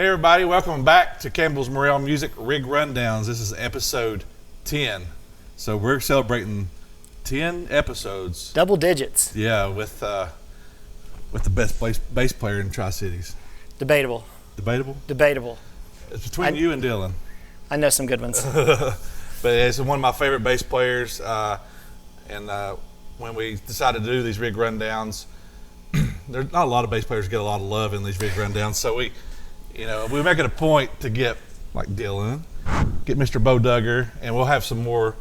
Hey everybody, welcome back to Campbell's Morrell Music Rig Rundowns. This is episode 10. So we're celebrating 10 episodes. Double digits. Yeah, with the best bass player in Tri-Cities. Debatable. Debatable? It's between you and Dylan. I know some good ones. But it's one of my favorite bass players. And when we decided to do these rig rundowns, there's not a lot of bass players get a lot of love in these rig rundowns. So we make it a point to get like Dylan, get Mr. Bo Duggar, and we'll have some more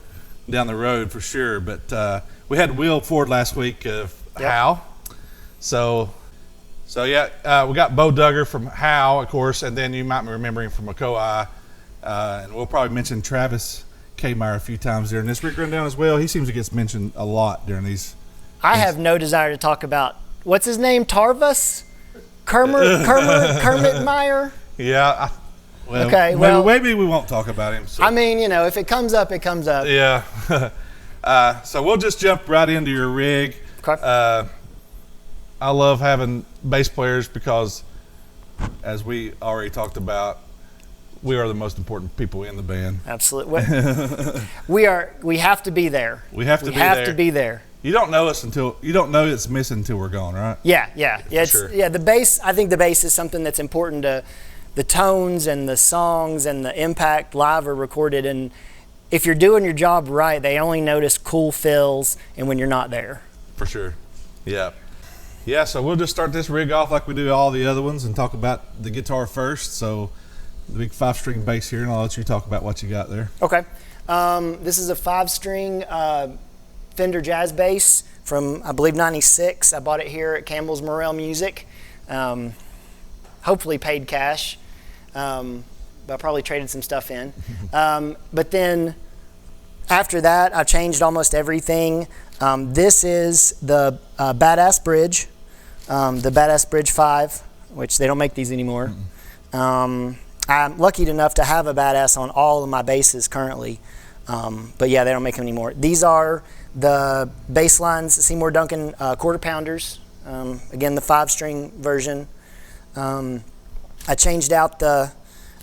down the road for sure. But we had Will Ford last week of HAAL. So yeah, we got Bo Duggar from HAAL, of course, and then you might be remembering from McCoy. And we'll probably mention Travis Kmeyer a few times during this rig rundown as well. He seems to get mentioned a lot during these. I have no desire to talk about, what's his name, Tarvus? Kermit Meyer? Yeah. Okay, maybe we won't talk about him. So. I mean, if it comes up, it comes up. Yeah. So we'll just jump right into your rig. Okay. I love having bass players because, as we already talked about, we are the most important people in the band. Absolutely. We have to be there. We have to be there. You don't know it's missing until we're gone, right? Yeah. Sure. Yeah, the bass, I think the bass is something that's important to the tones and the songs and the impact live or recorded. And if you're doing your job right, they only notice cool fills and when you're not there. For sure. Yeah. Yeah, so we'll just start this rig off like we do all the other ones and talk about the guitar first. So the big 5-string bass here, and I'll let you talk about what you got there. Okay. This is a 5-string Fender jazz bass from, I believe, 96. I bought it here at Campbell's Morrell Music. Hopefully paid cash, but I probably traded some stuff in. But then after that, I changed almost everything. This is the Badass Bridge, the Badass Bridge 5, which they don't make these anymore. I'm lucky enough to have a Badass on all of my basses currently. But yeah, they don't make them anymore. These are the bass lines, Seymour Duncan quarter pounders. Again, the 5-string version. I changed out the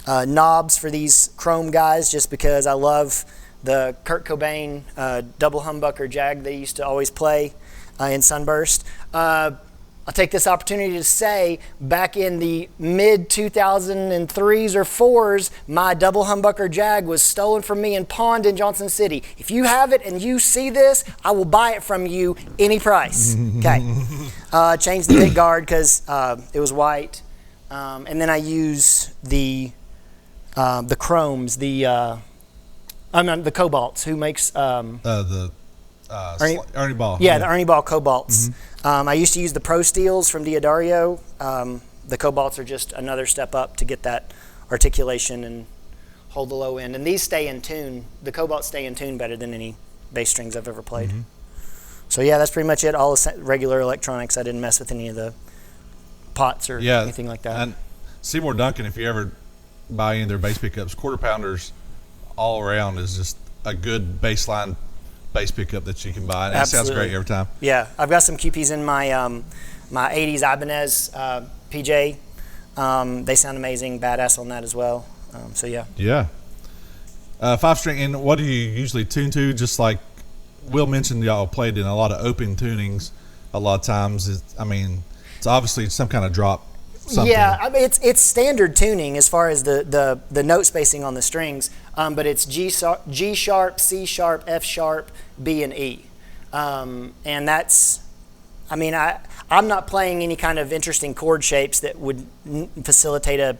knobs for these chrome guys just because I love the Kurt Cobain double humbucker Jag they used to always play in Sunburst. I'll take this opportunity to say, back in the mid-2003s or 4s, my double humbucker Jag was stolen from me and pawned in Johnson City. If you have it and you see this, I will buy it from you any price. Okay. Changed the big guard because it was white. And then I use the chromes, the Cobalts. Who makes... Ernie Ball. Yeah, the Ernie Ball Cobalts. I used to use the Pro Steels from Diodario. The Cobalts are just another step up to get that articulation and hold the low end. And these stay in tune. The Cobalts stay in tune better than any bass strings I've ever played. So yeah, that's pretty much it. All the regular electronics. I didn't mess with any of the pots or anything like that. And Seymour Duncan, if you ever buy any of their bass pickups, quarter pounders all around is just a good baseline bass pickup that you can buy. And it sounds great every time. Yeah, I've got some QPs in my my 80s Ibanez PJ. They sound amazing, badass on that as well. So yeah. Yeah. 5-string, and what do you usually tune to? Just like Will mentioned, y'all played in a lot of open tunings a lot of times. It's obviously some kind of drop. Something. Yeah, I mean it's standard tuning as far as the note spacing on the strings, but it's G sharp, C sharp, F sharp, B, and E, and that's, I'm not playing any kind of interesting chord shapes that would facilitate a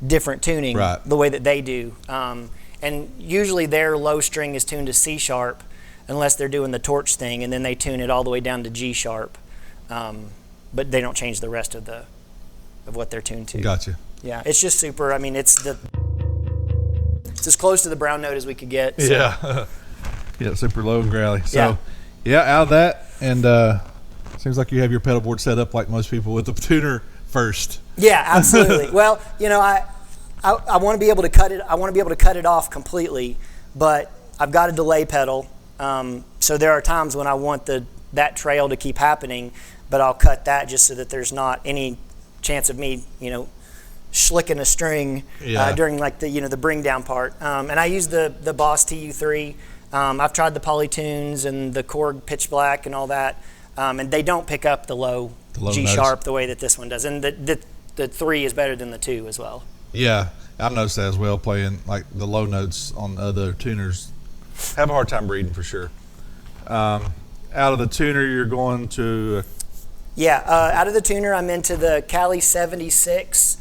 different tuning the way that they do, and usually their low string is tuned to C sharp, unless they're doing the torch thing, and then they tune it all the way down to G sharp, but they don't change the rest of what they're tuned to. Gotcha. Yeah, it's just super. It's as close to the brown note as we could get. So. Yeah. Yeah, super low and growly. So, yeah, out of that, and seems like you have your pedal board set up like most people with the tuner first. Yeah, absolutely. Well, I want to be able to cut it. I want to be able to cut it off completely, but I've got a delay pedal. So there are times when I want that trail to keep happening, but I'll cut that just so that there's not any chance of me, schlicking a string during like the bring down part. And I use the Boss TU3. I've tried the Polytunes and the Korg Pitch Black and all that, and they don't pick up the low G notes. sharp the way that this one does. And the 3 is better than the 2 as well. Yeah, I've noticed that as well. Playing like the low notes on other tuners, have a hard time reading for sure. Out of the tuner, you're going to. Out of the tuner, I'm into the Cali 76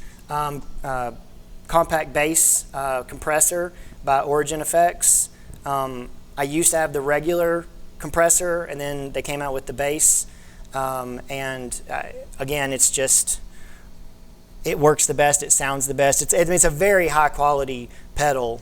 compact bass compressor by Origin Effects. I used to have the regular compressor, and then they came out with the bass. Again, it's just, it works the best. It sounds the best. It's a very high quality pedal.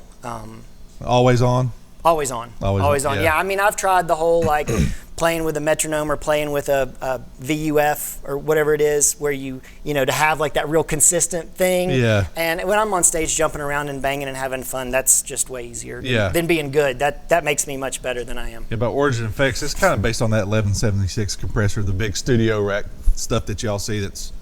Always on? Always on. Always on. Yeah, I mean, I've tried the whole like playing with a metronome or playing with a VUF or whatever it is, where you to have like that real consistent thing. Yeah. And when I'm on stage jumping around and banging and having fun, that's just way easier than being good. That makes me much better than I am. Yeah, but Origin Effects, it's kind of based on that 1176 compressor, the big studio rack stuff that y'all see. That's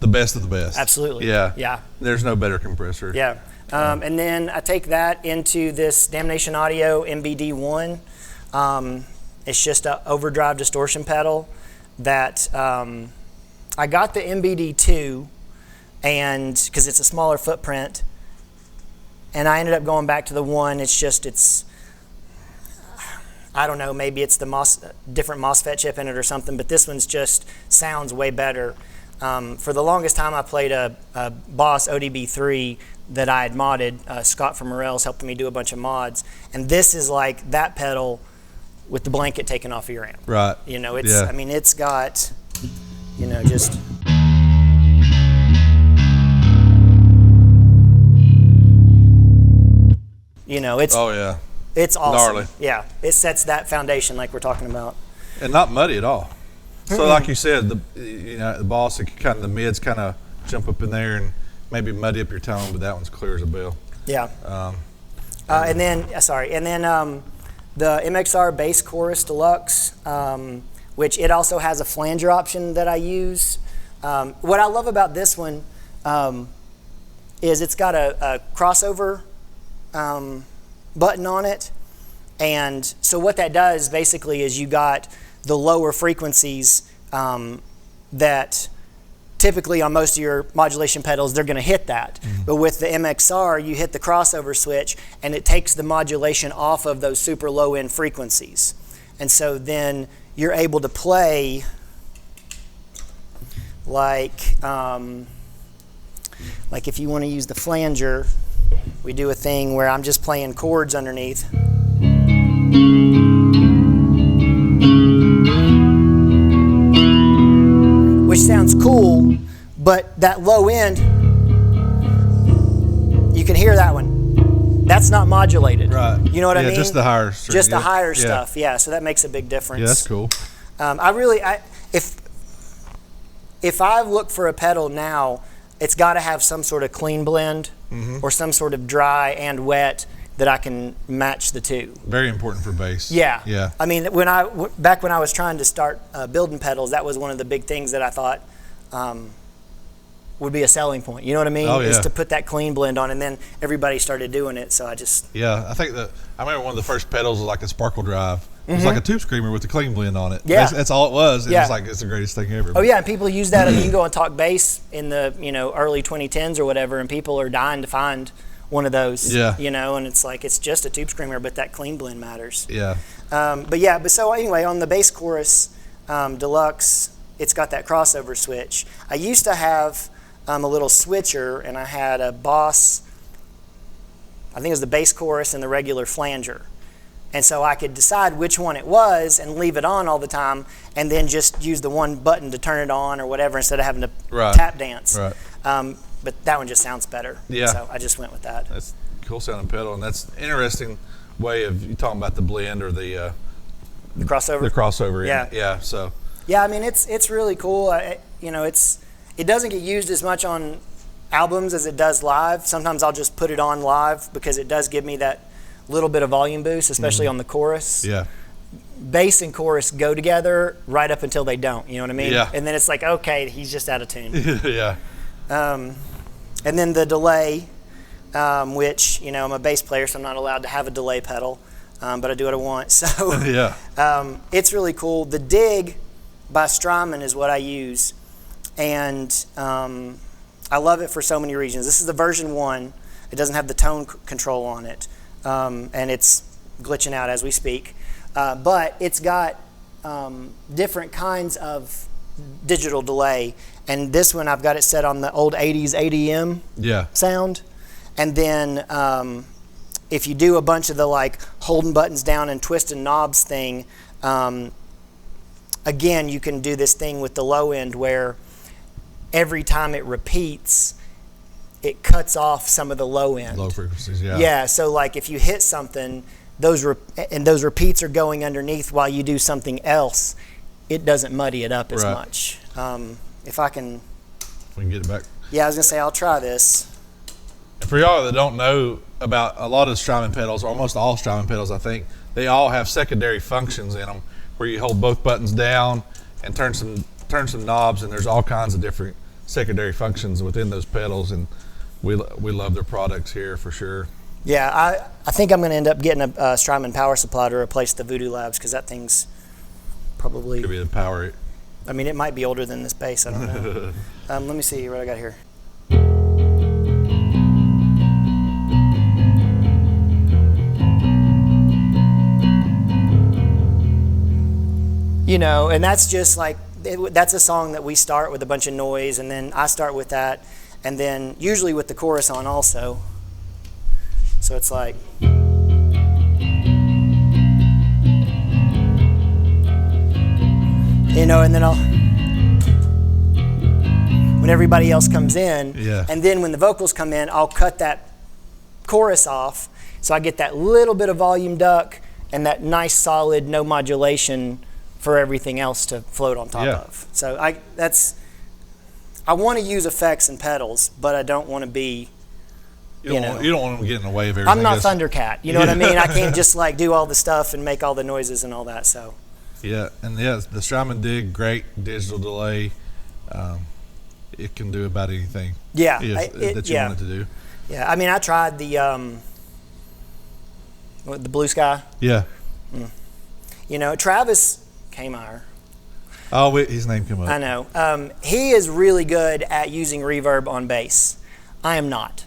the best of the best. Absolutely. Yeah. Yeah. There's no better compressor. Yeah. And then I take that into this Damnation Audio MBD1. It's just an overdrive distortion pedal that I got the MBD2, and because it's a smaller footprint, and I ended up going back to the 1. It's I don't know, maybe it's the different MOSFET chip in it or something, but this one's just sounds way better. For the longest time, I played a Boss ODB3 that I had modded. Scott from Morrell's helped me do a bunch of mods, and this is like that pedal with the blanket taken off of your amp. Right. I mean, it's got, just. It's. Oh yeah. It's awesome. Gnarly. Yeah, it sets that foundation like we're talking about. And not muddy at all. So like you said, the Boss, the mids kind of jump up in there and maybe muddy up your tone, but that one's clear as a bell. Yeah. And then the MXR Bass Chorus Deluxe, which it also has a flanger option that I use. What I love about this one is it's got a crossover button on it. And so what that does basically is you got the lower frequencies that typically on most of your modulation pedals, they're going to hit that. Mm-hmm. But with the MXR, you hit the crossover switch and it takes the modulation off of those super low end frequencies. And so then you're able to play like if you want to use the flanger, we do a thing where I'm just playing chords underneath. Which sounds cool, but that low end, you can hear that one. That's not modulated. Right. You know what I mean? Just the higher the higher stuff. Yeah, so that makes a big difference. Yeah, that's cool. If I look for a pedal now, it's got to have some sort of clean blend or some sort of dry and wet that I can match the two. Very important for bass. Yeah. Yeah. I mean, back when I was trying to start building pedals, that was one of the big things that I thought would be a selling point. You know what I mean? Oh, yeah. Is to put that clean blend on, and then everybody started doing it. So I just. Yeah, I remember one of the first pedals was like a Sparkle Drive. It was like a tube screamer with a clean blend on it. Yeah. That's all it was. And it's the greatest thing ever. Oh yeah, and people use that. You can go and talk bass in the early 2010s or whatever, and people are dying to find one of those. Yeah. And it's like it's just a tube screamer, but that clean blend matters. Yeah. But so anyway, on the Bass Chorus Deluxe, it's got that crossover switch. I used to have a little switcher, and I had a Boss. I think it was the Bass Chorus and the regular flanger. And so I could decide which one it was and leave it on all the time, and then just use the one button to turn it on or whatever instead of having to tap dance. Right. But that one just sounds better. Yeah. So I just went with that. That's a cool sounding pedal, and that's an interesting way of you talking about the blend or the crossover. The crossover. Yeah. Yeah. So. Yeah, I mean it's really cool. It doesn't get used as much on albums as it does live. Sometimes I'll just put it on live because it does give me that little bit of volume boost, especially on the chorus. Yeah. Bass and chorus go together right up until they don't. You know what I mean? Yeah. And then it's like, okay, he's just out of tune. Yeah. And then the delay, which, you know, I'm a bass player, so I'm not allowed to have a delay pedal, but I do what I want. So Yeah. it's really cool. The Dig by Strymon is what I use, and I love it for so many reasons. This is the version 1. It doesn't have the tone control on it, and it's glitching out as we speak. But it's got different kinds of digital delay, and this one I've got it set on the old 80s ADM sound. And then if you do a bunch of the like holding buttons down and twisting knobs thing, again, you can do this thing with the low end where every time it repeats, it cuts off some of the low end. Low frequencies, yeah. Yeah, so like if you hit something, those repeats are going underneath while you do something else, it doesn't muddy it up as much. If I can... We can get it back. Yeah, I was going to say, I'll try this. And for y'all that don't know about a lot of Strymon pedals, almost all Strymon pedals, I think, they all have secondary functions in them where you hold both buttons down and turn some knobs, and there's all kinds of different secondary functions within those pedals, and we love their products here for sure. Yeah, I think I'm going to end up getting a Strymon power supply to replace the Voodoo Labs, because that thing's probably... Could be the power. I mean, it might be older than this bass, I don't know. Let me see what I got here. You know, and that's just like, that's a song that we start with a bunch of noise, and then I start with that, and then usually with the chorus on also. So it's like... You know, and then when everybody else comes in, and then when the vocals come in, I'll cut that chorus off, so I get that little bit of volume duck and that nice solid no modulation for everything else to float on top of. So I want to use effects and pedals, but I don't want to be... You don't want them getting in the way of everything. I'm not Thundercat, you know what I mean? I can't just like do all the stuff and make all the noises and all that, so... Yeah, and the Strymon Dig, great digital delay. It can do about anything. Yeah, that you want it to do. Yeah, I mean, I tried the Blue Sky. Yeah. You know, Travis Kmeyer. Oh, his name came up. I know. He is really good at using reverb on bass. I am not.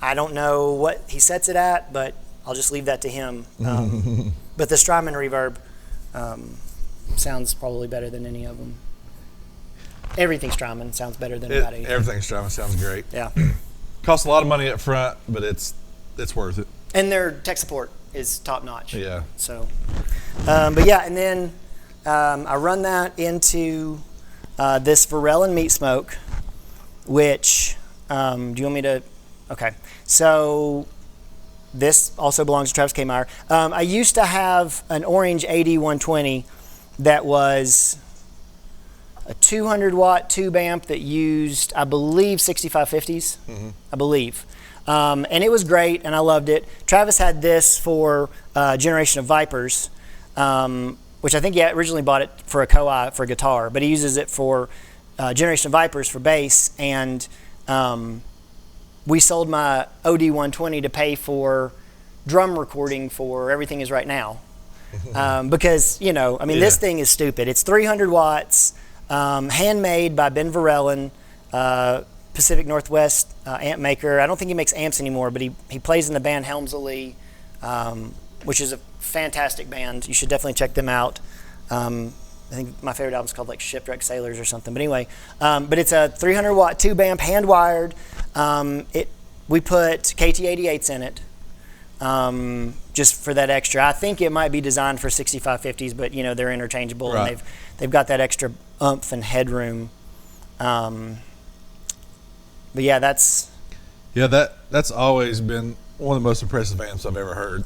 I don't know what he sets it at, but I'll just leave that to him. But the Strymon reverb sounds probably better than any of them. Everything Strymon sounds better than about anything. Everything Strymon sounds great. Yeah. Costs a lot of money up front, but it's worth it. And their tech support is top notch. Yeah. So, but yeah, and then I run that into this Morrell and meatsmoke, which do you want me to? Okay. So this also belongs to Travis Kmeyer. I used to have an orange AD120 that was a 200-watt tube amp that used, I believe, 6550s, I believe. And it was great, and I loved it. Travis had this for Generation of Vipers, which I think he originally bought it for a Koi for a guitar, but he uses it for Generation of Vipers for bass, and we sold my OD120 to pay for drum recording for Everything Is Right Now. Because, you know, I mean, this thing is stupid. It's 300 watts, handmade by Ben Verellen, Pacific Northwest amp maker. I don't think he makes amps anymore, but he plays in the band Helmsley, which is a fantastic band. You should definitely check them out. I think my favorite album is called like Shipwrecked Sailors or something. But anyway, but it's a 300 watt tube amp, hand wired. We put KT88s in it. Just for that extra. I think it might be designed for 6550s, but you know, they're interchangeable, and they've got that extra oomph and headroom. But yeah, that's always been one of the most impressive amps I've ever heard.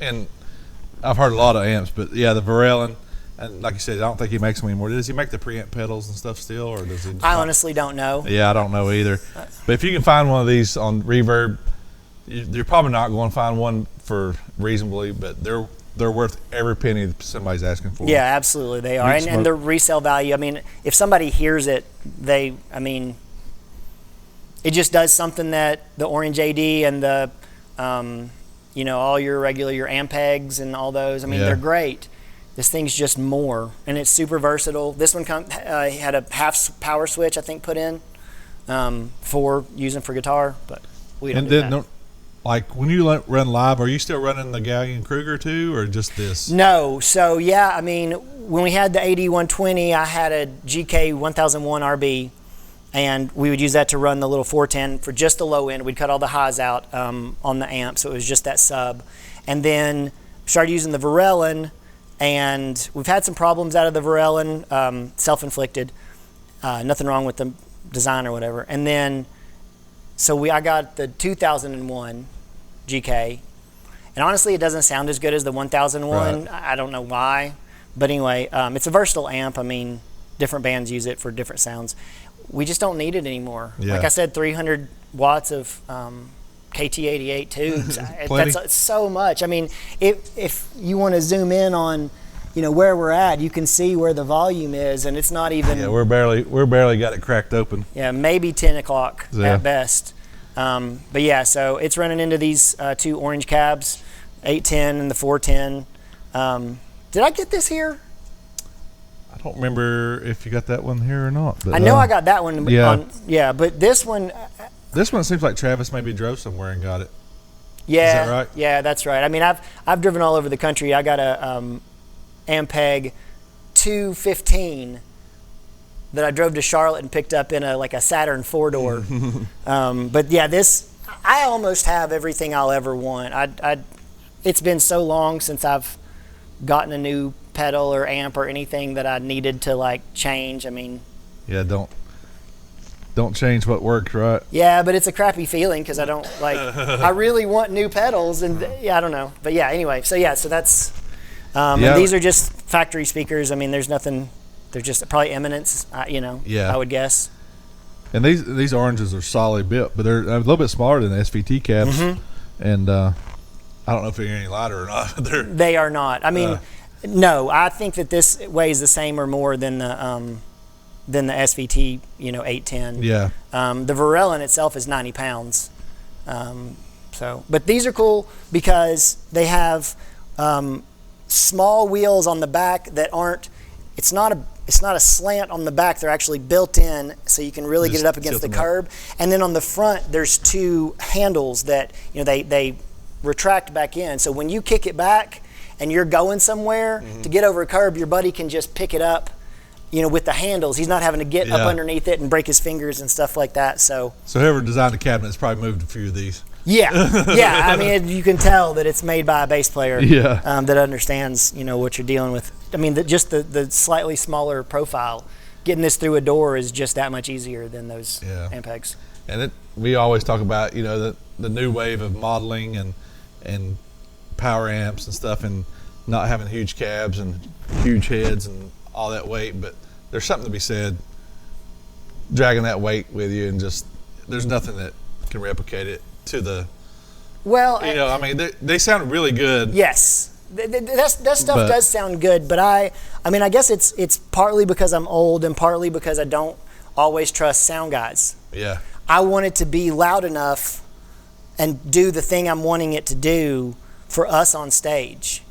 And I've heard a lot of amps, but yeah, the Verellen, and like you said, I don't think he makes them anymore. Does he make the preamp pedals and stuff still, or does he? I honestly don't know. Yeah, I don't know either. But if you can find one of these on Reverb, you're probably not going to find one for reasonably, but they're worth every penny that somebody's asking for. Yeah, absolutely, they are, and the resale value. I mean, if somebody hears it, it just does something that the Orange AD and the, all your Ampegs and all those, they're great. This thing's just more, and it's super versatile. This one had a half power switch, I think, put in for using for guitar, but we don't do that. Like when you run live, are you still running the Gallion Kruger too, or just this? No. So yeah, when we had the AD120, I had a GK 1001 RB, and we would use that to run the little 410 for just the low end. We'd cut all the highs out on the amp, so it was just that sub. And then started using the Morrell, and we've had some problems out of the Morrell, self-inflicted. Nothing wrong with the design or whatever. And then, I got the 2001 GK, and honestly, it doesn't sound as good as the 1001. Right. I don't know why, but anyway, it's a versatile amp. Different bands use it for different sounds. We just don't need it anymore. Yeah. Like I said, 300 watts of KT88 tubes. That's so much. If you want to zoom in on, where we're at, you can see where the volume is, and it's not even. Yeah, we're barely got it cracked open. Yeah, maybe 10 o'clock at best. But yeah, so it's running into these two orange cabs, 810 and the 410. Did I get this here? I don't remember if you got that one here or not. But, I know I got that one. Yeah. But this one. This one seems like Travis maybe drove somewhere and got it. Yeah. Is that right? Yeah, that's right. I've driven all over the country. I got a Ampeg 215 that I drove to Charlotte and picked up in a Saturn 4-door. But yeah, I almost have everything I'll ever want. It's been so long since I've gotten a new pedal or amp or anything that I needed to change. Yeah, don't change what works, right? Yeah, but it's a crappy feeling because I don't I really want new pedals, and I don't know. But yeah, anyway, so that's and these are just factory speakers. There's nothing. They're just probably Eminence, I would guess. And these oranges are solid built, but they're a little bit smaller than the SVT cabs. Mm-hmm. And I don't know if they're any lighter or not. They are not. No, I think that this weighs the same or more than the SVT, 810. Yeah. The Morrell in itself is 90 pounds. But these are cool because they have small wheels on the back that aren't. It's not a slant on the back. They're actually built in, so you can really get it up against the curb. And then on the front, there's two handles that they retract back in. So when you kick it back and you're going somewhere to get over a curb, your buddy can just pick it up, with the handles. He's not having to get up underneath it and break his fingers and stuff like that. So whoever designed the cabinet has probably moved a few of these. Yeah. You can tell that it's made by a bass player that understands, what you're dealing with. Just the slightly smaller profile, getting this through a door is just that much easier than those Ampegs. And we always talk about, the new wave of modeling and power amps and stuff, and not having huge cabs and huge heads and all that weight. But there's something to be said dragging that weight with you, and just there's nothing that can replicate it to the. Well, they sound really good. Yes. That stuff does sound good, but I guess it's partly because I'm old and partly because I don't always trust sound guys. Yeah. I want it to be loud enough and do the thing I'm wanting it to do for us on stage.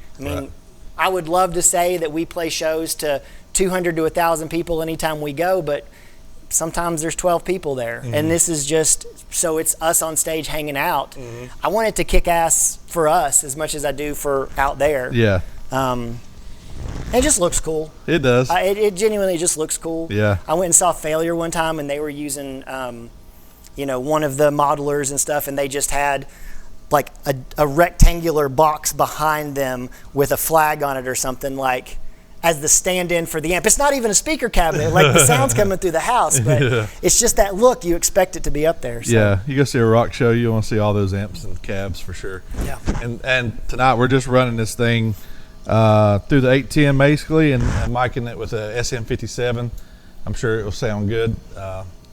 I would love to say that we play shows to 200 to 1,000 people anytime we go, but sometimes there's 12 people there, and this is just so it's us on stage hanging out. I want it to kick ass for us as much as I do for out there. Yeah. It just looks cool. It does. It genuinely just looks cool. Yeah. I went and saw Failure one time, and they were using, one of the modelers and stuff, and they just had like a rectangular box behind them with a flag on it or something, as the stand-in for the amp. It's not even a speaker cabinet, the sound's coming through the house, but it's just that look. You expect it to be up there. So. Yeah, you go see a rock show, you want to see all those amps and cabs for sure. Yeah. And tonight we're just running this thing through the 810 basically, and micing it with a SM57. I'm sure it will sound good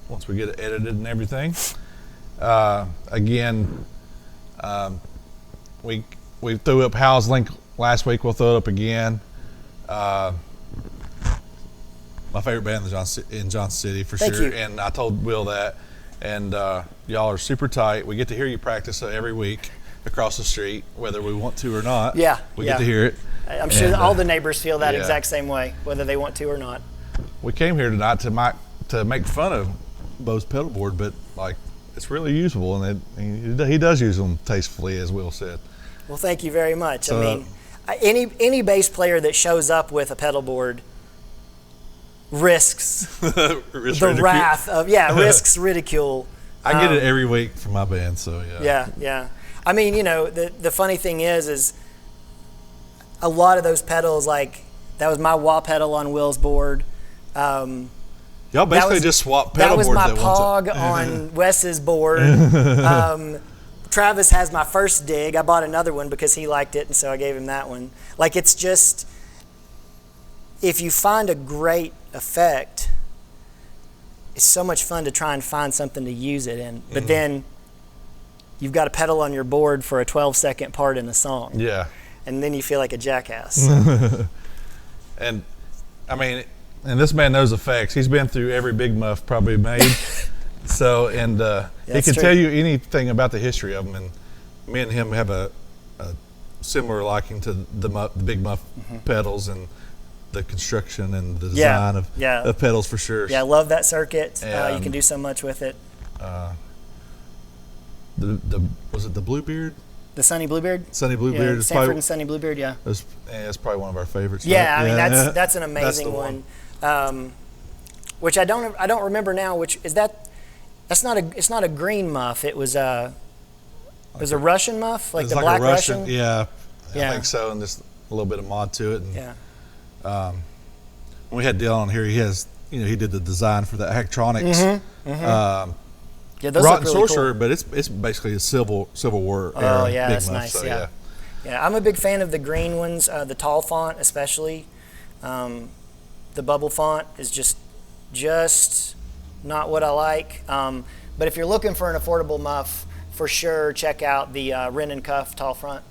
once we get it edited and everything. We threw up HAAL's link last week. We'll throw it up again. My favorite band in Johnson City for Thank sure. you. And I told Will that, And y'all are super tight. We get to hear you practice every week across the street, whether we want to or not. Yeah, we get to hear it. I'm sure all the neighbors feel that yeah. exact same way, whether they want to or not. We came here tonight to make fun of Bo's pedalboard, but like it's really usable, and he does use them tastefully, as Will said. Well, thank you very much. I mean, any bass player that shows up with a pedalboard risks the wrath of risks ridicule. I get it every week from my band, so yeah. Yeah. I mean, the funny thing is a lot of those pedals, like that was my wah pedal on Will's board. Y'all basically just swapped pedal boards. That was my Pog on Wes's board. Travis has my first dig. I bought another one because he liked it, and so I gave him that one. Like, it's just, if you find a great effect, it's so much fun to try and find something to use it in. But then you've got a pedal on your board for a 12-second part in a song. Yeah. And then you feel like a jackass. And, I mean, and this man knows effects. He's been through every big muff probably made. So, and he can tell you anything about the history of them. And me and him have a similar liking to the big muff pedals and the construction and the design of pedals for sure. Yeah, I love that circuit. You can do so much with it. Was it the Bluebeard? The Sunny Bluebeard? Sunny Bluebeard. Yeah, Sanford and Sunny Bluebeard, yeah. It's probably one of our favorites. Yeah, right? I mean, that's an amazing one. Which I don't remember now. Which is that? It's not a green muff. It was a Russian muff, like the Black Russian. Yeah, I think so, and just a little bit of mod to it. And, when we had Dylan on here, he did the design for the Actronics. Yeah, those Rotten look really Sorcerer, cool. but it's basically a Civil War era. Oh yeah, big that's muff, nice. so, Yeah, I'm a big fan of the green ones, the tall font especially. The bubble font is just not what I like. But if you're looking for an affordable muff, for sure check out the Wren and Cuff tall font.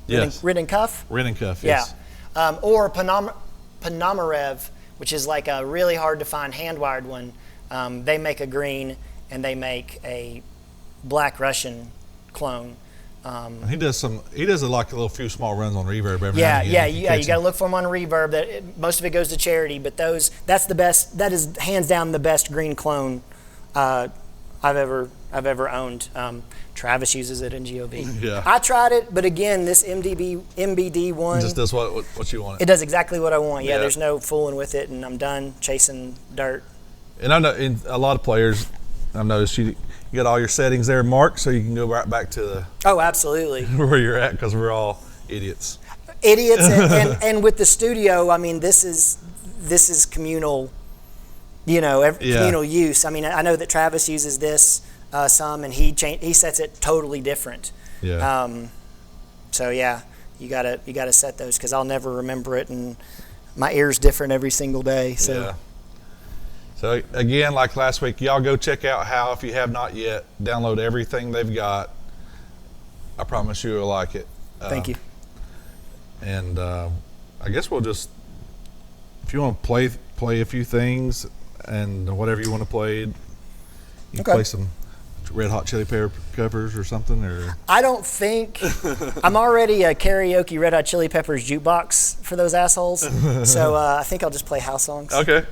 Yes. Wren and Cuff. Wren and Cuff. Yes. Yeah. Or Ponomarev, which is like a really hard to find hand wired one. They make a green and they make a Black Russian clone. He does like a little few small runs on reverb every now and again. You got to look for them on reverb. Most of it goes to charity, but that's the best. That is hands down the best green clone I've ever owned. Travis uses it in GOV. Yeah. I tried it, but again, this MBD one it just does what you want. It does exactly what I want. Yeah, there's no fooling with it, and I'm done chasing dirt. And I know in a lot of players, I've noticed you got all your settings there marked, so you can go right back to absolutely where you're at, because we're all idiots. And with the studio, I mean, this is communal, communal use. I mean, I know that Travis uses this some, and he sets it totally different. Yeah. So yeah, you gotta set those, because I'll never remember it, and my ear's different every single day. So. Yeah. So again, like last week, y'all go check out HAAL if you have not yet. Download everything they've got. I promise you will like it. Thank you. And I guess we'll just, if you want to play a few things and whatever you want to play, you can play some Red Hot Chili Pepper covers or something. Or I don't think I'm already a karaoke Red Hot Chili Peppers jukebox for those assholes. So I think I'll just play house songs. Okay.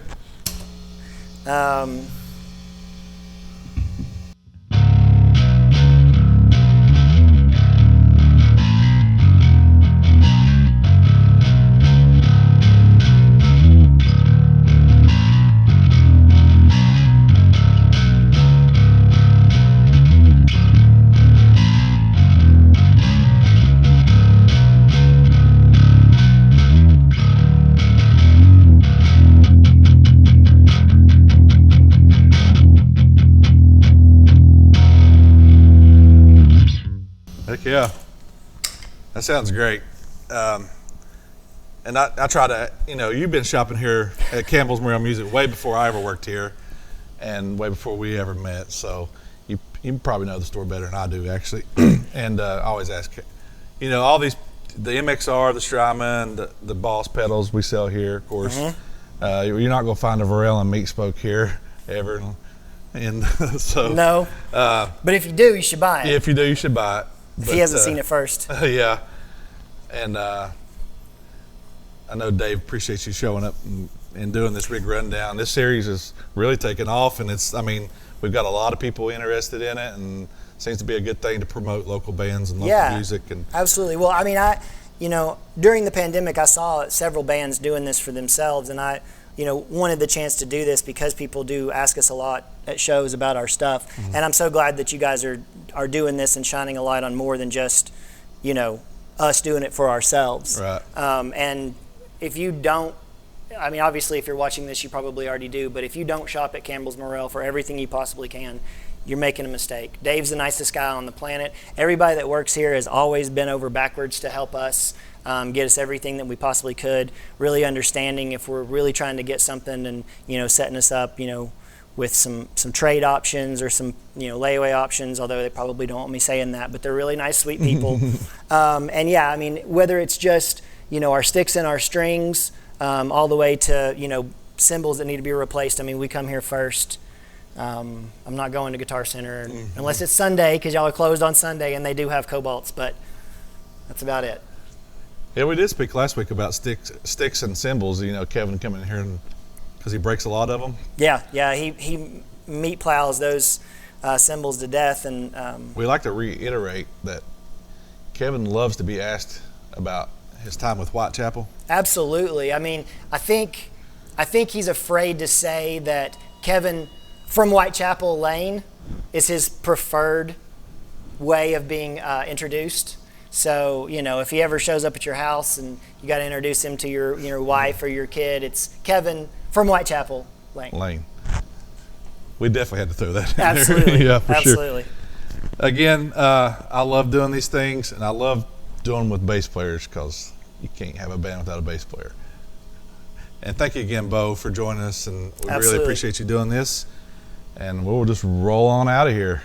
Yeah, that sounds great. And I try to, you've been shopping here at Campbell's Morrell Music way before I ever worked here, and way before we ever met. So you probably know the store better than I do, actually. And I always ask, all these, the MXR, the Strymon, the Boss pedals we sell here, of course. You're not going to find a Morrell and meatsmoke here ever. and so No. But if you do, you should buy it. if you do, you should buy it. If he hasn't seen it first. Yeah, and I know Dave appreciates you showing up and doing this rig rundown. This series is really taking off, and we've got a lot of people interested in it, and it seems to be a good thing to promote local bands and local music. And absolutely. Well, during the pandemic, I saw several bands doing this for themselves, and I wanted the chance to do this because people do ask us a lot at shows about our stuff. Mm-hmm. And I'm so glad that you guys are doing this and shining a light on more than just, us doing it for ourselves. Right. And if you don't, obviously if you're watching this, you probably already do, but if you don't shop at Campbell's Morrell for everything you possibly can, you're making a mistake. Dave's the nicest guy on the planet. Everybody that works here has always been over backwards to help us, get us everything that we possibly could, really understanding if we're really trying to get something and, setting us up, with some trade options or some, layaway options, although they probably don't want me saying that, but they're really nice, sweet people. Whether it's just, our sticks and our strings, all the way to, cymbals that need to be replaced. We come here first. I'm not going to Guitar Center unless it's Sunday, because y'all are closed on Sunday and they do have cobalts, but that's about it. Yeah, we did speak last week about sticks and cymbals. Kevin coming in here because he breaks a lot of them. Yeah, he meat plows those cymbals to death, and we like to reiterate that Kevin loves to be asked about his time with Whitechapel. Absolutely. I think he's afraid to say that Kevin from Whitechapel Lane is his preferred way of being introduced. So, if he ever shows up at your house and you got to introduce him to your wife or your kid, it's Kevin from Whitechapel Lane. We definitely had to throw that in there. Absolutely. Yeah, for Absolutely. Sure. Again, I love doing these things, and I love doing them with bass players because you can't have a band without a bass player. And thank you again, Bo, for joining us, and we really appreciate you doing this. And we'll just roll on out of here.